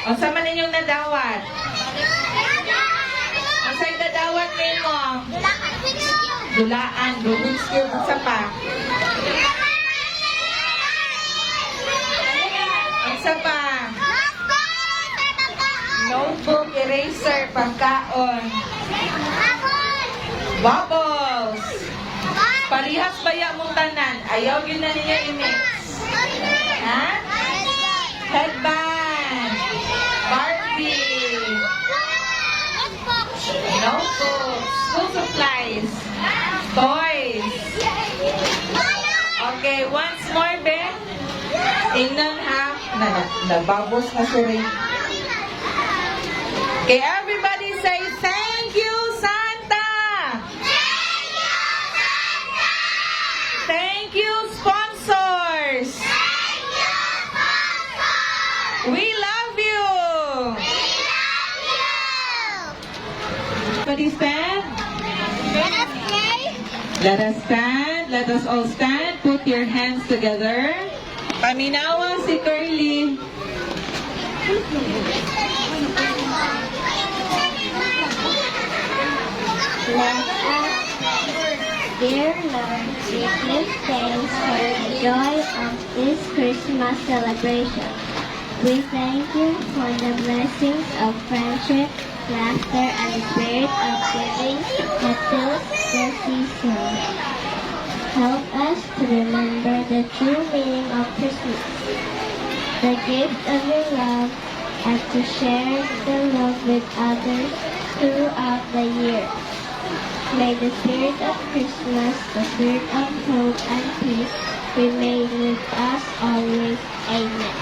O sa man ninyong nadawat? Ang sa'yo nadawat nimo? Dulaan, Rubik's Cube, sa pa? Ang sa pa? Notebook, eraser, pagkaon. Bubbles. Parihas baya mong tanan. Ayaw yun na niya i-mix. Ha? Headband. Barbie. Notebook. School supplies. Toys. Okay, once more, Ben. Tingnan ha. Nababos na si Ray. Okay, everybody say, thank you, Santa! Thank you, Santa! Thank you, sponsors! Thank you, sponsors! We love you! We love you! Everybody stand? Let us pray. Let us stand. Let us all stand. Put your hands together. Paminawa si Curly. Let us pray. Dear Lord, we give thanks for the joy of this Christmas celebration. We thank you for the blessings of friendship, laughter, and the spirit of giving that fills the season. Help us to remember the true meaning of Christmas, the gift of your love, and to share the love with others throughout the year. May the spirit of Christmas, the spirit of hope and peace, remain with us always. Amen.